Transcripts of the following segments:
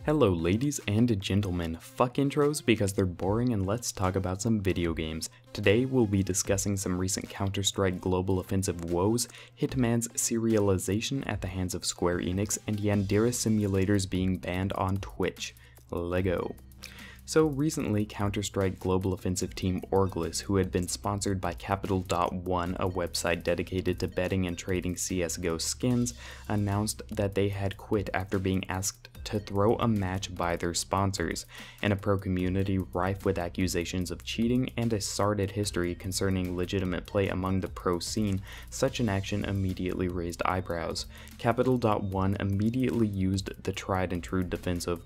Hello ladies and gentlemen, fuck intros because they're boring and let's talk about some video games. Today we'll be discussing some recent Counter-Strike Global Offensive woes, Hitman's serialization at the hands of Square Enix, and Yandere Simulators being banned on Twitch. Lego. So recently, Counter-Strike Global Offensive team Orgless, who had been sponsored by CSGO.One, a website dedicated to betting and trading CSGO skins, announced that they had quit after being asked to throw a match by their sponsors. In a pro community rife with accusations of cheating and a sordid history concerning legitimate play among the pro scene, such an action immediately raised eyebrows. Capital.One immediately used the tried and true defense of,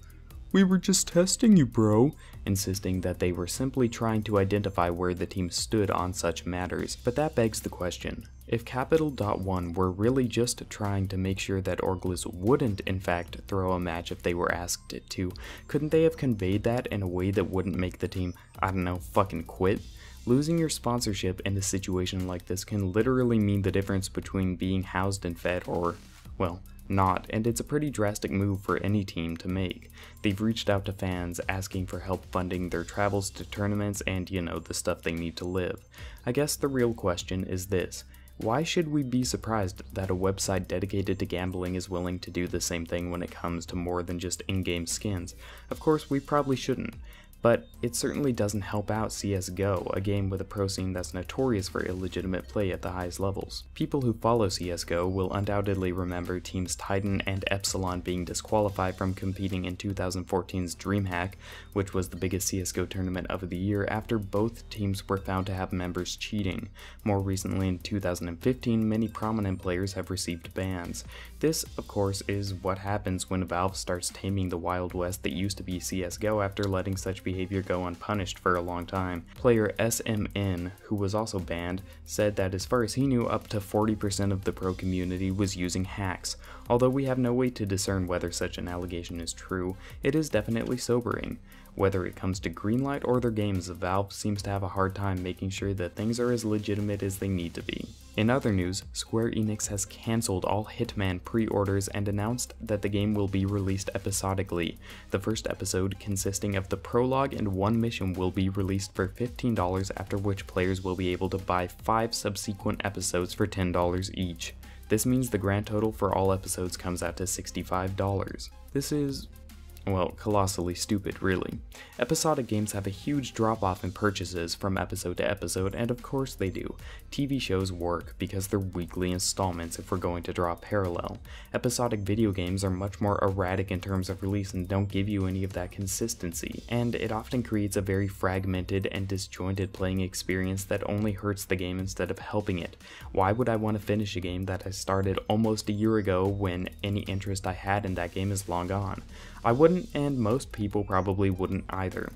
"We were just testing you, bro," insisting that they were simply trying to identify where the team stood on such matters. But that begs the question, if Capital.One were really just trying to make sure that Orgless wouldn't in fact throw a match if they were asked it to, couldn't they have conveyed that in a way that wouldn't make the team, I don't know, fucking quit? Losing your sponsorship in a situation like this can literally mean the difference between being housed and fed or, well, not, and it's a pretty drastic move for any team to make. They've reached out to fans asking for help funding their travels to tournaments and, you know, the stuff they need to live. I guess the real question is this: why should we be surprised that a website dedicated to gambling is willing to do the same thing when it comes to more than just in-game skins? Of course, we probably shouldn't. But it certainly doesn't help out CSGO, a game with a pro scene that's notorious for illegitimate play at the highest levels. People who follow CSGO will undoubtedly remember teams Titan and Epsilon being disqualified from competing in 2014's DreamHack, which was the biggest CSGO tournament of the year, after both teams were found to have members cheating. More recently, in 2015, many prominent players have received bans. This, of course, is what happens when Valve starts taming the Wild West that used to be CSGO after letting such behavior go unpunished for a long time. Player SMN, who was also banned, said that as far as he knew, up to 40% of the pro community was using hacks. Although we have no way to discern whether such an allegation is true, it is definitely sobering. Whether it comes to Greenlight or their games, Valve seems to have a hard time making sure that things are as legitimate as they need to be. In other news, Square Enix has cancelled all Hitman pre-orders and announced that the game will be released episodically. The first episode, consisting of the prologue and one mission, will be released for $15, after which players will be able to buy 5 subsequent episodes for $10 each. This means the grand total for all episodes comes out to $65. This is, well, colossally stupid, really. Episodic games have a huge drop-off in purchases from episode to episode, and of course they do. TV shows work because they're weekly installments if we're going to draw a parallel. Episodic video games are much more erratic in terms of release and don't give you any of that consistency, and it often creates a very fragmented and disjointed playing experience that only hurts the game instead of helping it. Why would I want to finish a game that I started almost a year ago when any interest I had in that game is long gone? I wouldn't, and most people probably wouldn't either.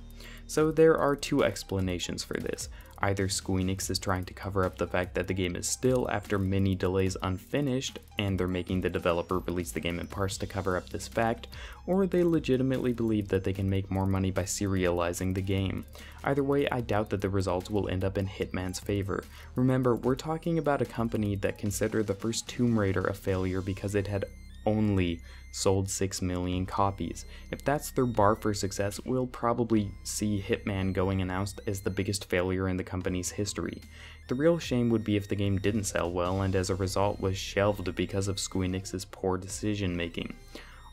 So there are two explanations for this. Either Square Enix is trying to cover up the fact that the game is still, after many delays, unfinished, and they're making the developer release the game in parts to cover up this fact, or they legitimately believe that they can make more money by serializing the game. Either way, I doubt that the results will end up in Hitman's favor. Remember, we're talking about a company that considered the first Tomb Raider a failure because it had only sold 6 million copies. If that's their bar for success, we'll probably see Hitman going announced as the biggest failure in the company's history. The real shame would be if the game didn't sell well and as a result was shelved because of Square Enix's poor decision making.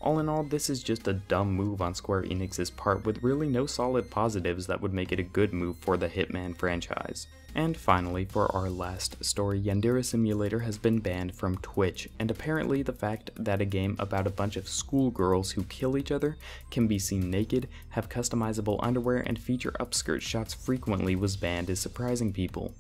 All in all, this is just a dumb move on Square Enix's part with really no solid positives that would make it a good move for the Hitman franchise. And finally, for our last story, Yandere Simulator has been banned from Twitch, and apparently the fact that a game about a bunch of schoolgirls who kill each other, can be seen naked, have customizable underwear, and feature upskirt shots frequently was banned is surprising people.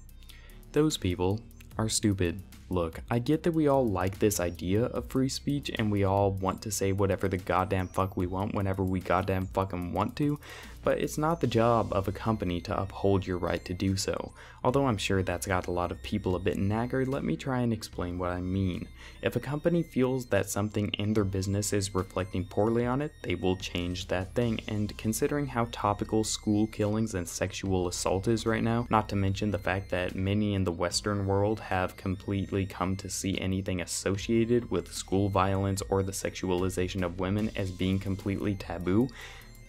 Those people are stupid. Look, I get that we all like this idea of free speech and we all want to say whatever the goddamn fuck we want whenever we goddamn fucking want to, but it's not the job of a company to uphold your right to do so. Although I'm sure that's got a lot of people a bit knackered, let me try and explain what I mean. If a company feels that something in their business is reflecting poorly on it, they will change that thing, and considering how topical school killings and sexual assault is right now, not to mention the fact that many in the Western world have completely come to see anything associated with school violence or the sexualization of women as being completely taboo,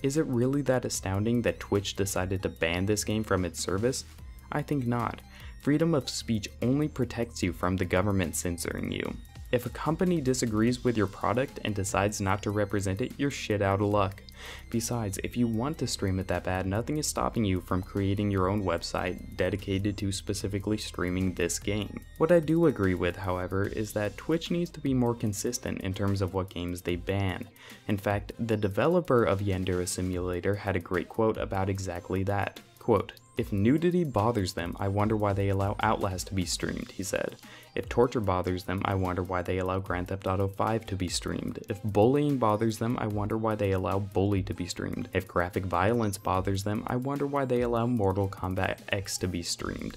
is it really that astounding that Twitch decided to ban this game from its service? I think not. Freedom of speech only protects you from the government censoring you. If a company disagrees with your product and decides not to represent it, you're shit out of luck. Besides, if you want to stream it that bad, nothing is stopping you from creating your own website dedicated to specifically streaming this game. What I do agree with, however, is that Twitch needs to be more consistent in terms of what games they ban. In fact, the developer of Yandere Simulator had a great quote about exactly that. Quote, "If nudity bothers them, I wonder why they allow Outlast to be streamed," he said. "If torture bothers them, I wonder why they allow Grand Theft Auto 5 to be streamed. If bullying bothers them, I wonder why they allow Bully to be streamed. If graphic violence bothers them, I wonder why they allow Mortal Kombat X to be streamed."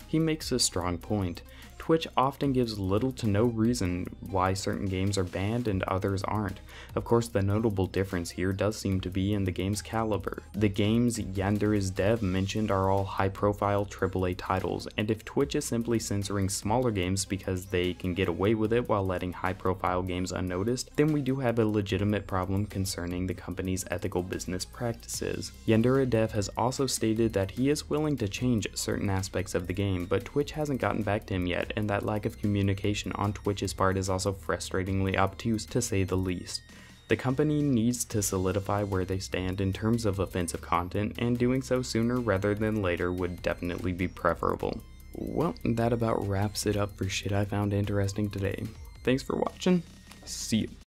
He makes a strong point. Twitch often gives little to no reason why certain games are banned and others aren't. Of course, the notable difference here does seem to be in the game's caliber. The games Yandere's dev mentioned are all high-profile AAA titles, and if Twitch is simply censoring smaller games because they can get away with it while letting high-profile games unnoticed, then we do have a legitimate problem concerning the company's ethical business practices. Yandere dev has also stated that he is willing to change certain aspects of the game, but Twitch hasn't gotten back to him yet, and that lack of communication on Twitch's part is also frustratingly obtuse, to say the least. The company needs to solidify where they stand in terms of offensive content, and doing so sooner rather than later would definitely be preferable. Well, that about wraps it up for shit I found interesting today. Thanks for watching. See you.